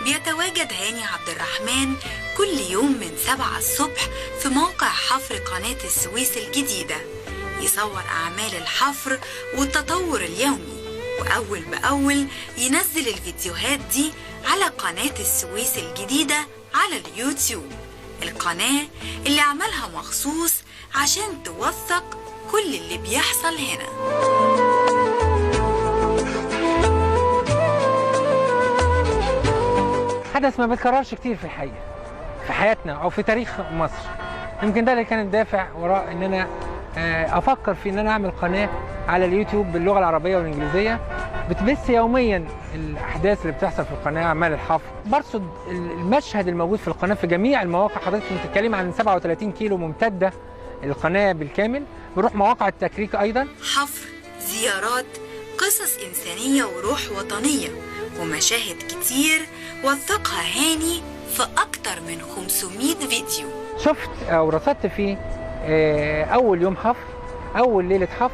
بيتواجد هاني عبد الرحمن كل يوم من 7 الصبح في موقع حفر قناة السويس الجديدة، يصور أعمال الحفر والتطور اليومي، وأول بأول ينزل الفيديوهات دي على قناة السويس الجديدة على اليوتيوب، القناة اللي عملها مخصوص عشان توثق كل اللي بيحصل هنا. حدث ما بيتكررش كتير في الحقيقة في حياتنا أو في تاريخ مصر. يمكن ده اللي كان الدافع وراء إن أنا أفكر في إن أنا أعمل قناة على اليوتيوب باللغة العربية والإنجليزية بتبث يوميا الأحداث اللي بتحصل في القناة، أعمال الحفر. برصد المشهد الموجود في القناة في جميع المواقع. حضرتك بتتكلم عن 37 كيلو ممتدة القناة بالكامل، بنروح مواقع التكريك أيضا، حفر، زيارات، قصص إنسانية وروح وطنية ومشاهد كتير وثقها هاني في أكتر من 500 فيديو. شفت أو رصدت فيه أول يوم حفر، أول ليلة حفر،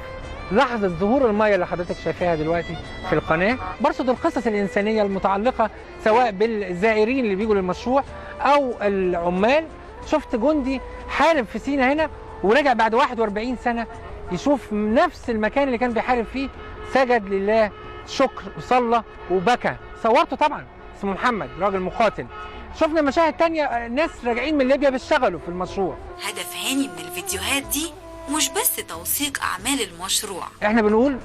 لحظة ظهور المية اللي حضرتك شايفاها دلوقتي في القناة. برصد القصص الإنسانية المتعلقة سواء بالزائرين اللي بيجوا للمشروع أو العمال. شفت جندي حارب في سينا هنا ورجع بعد 41 سنة يشوف نفس المكان اللي كان بيحارب فيه، سجد لله شكر وصلى وبكى. صورته طبعا، اسمه محمد، راجل مقاتل. شفنا مشاهد تانية ناس راجعين من ليبيا بيشتغلوا في المشروع. هدف هاني من الفيديوهات دي مش بس توثيق أعمال المشروع، احنا بنقول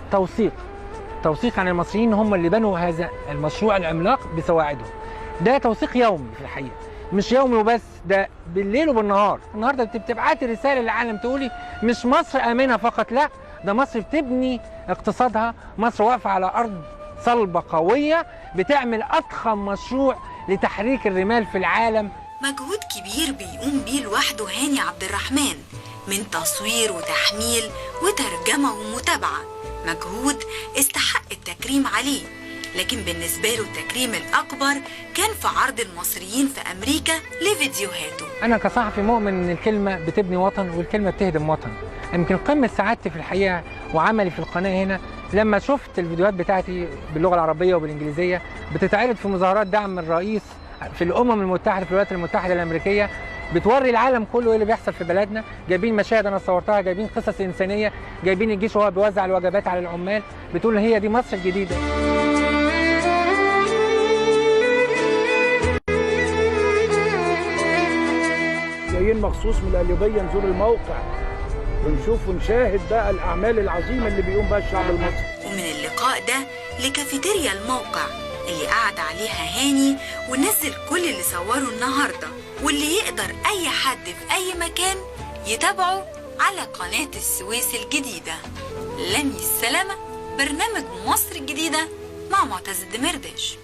توثيق عن المصريين هم اللي بنوا هذا المشروع العملاق بسواعدهم. ده توثيق يومي في الحقيقة، مش يومي وبس، ده بالليل وبالنهار. النهارده بتبعتي رسالة للعالم تقولي مش مصر آمنة فقط، لا، ده مصر بتبني اقتصادها، مصر واقفة على أرض صلبة قوية، بتعمل أضخم مشروع لتحريك الرمال في العالم. مجهود كبير بيقوم بيه لوحده هاني عبد الرحمن، من تصوير وتحميل وترجمة ومتابعة، مجهود استحق التكريم عليه. لكن بالنسبة له التكريم الأكبر كان في عرض المصريين في أمريكا لفيديوهاته. أنا كصحفي مؤمن إن الكلمة بتبني وطن والكلمة بتهدم وطن. يمكن قمة سعادتي في الحقيقة وعملي في القناة هنا لما شفت الفيديوهات بتاعتي باللغة العربية وبالإنجليزية بتتعرض في مظاهرات دعم الرئيس في الأمم المتحدة، في الولايات المتحدة الأمريكية، بتوري العالم كله ايه اللي بيحصل في بلدنا. جايبين مشاهد انا صورتها، جايبين قصص انسانيه، جايبين الجيش وهو بيوزع الوجبات على العمال، بتقول هي دي مصر الجديده. جايين مخصوص من القليوبيه نزور الموقع ونشوف ونشاهد بقى الاعمال العظيمه اللي بيقوم بها الشعب المصري. ومن اللقاء ده لكافيتيريا الموقع اللي قعد عليها هاني ونزل كل اللي صوره النهارده، واللي يقدر اي حد في اي مكان يتابعه على قناة السويس الجديدة. لمي السلامة، برنامج مصر الجديدة مع معتز الدمرداش.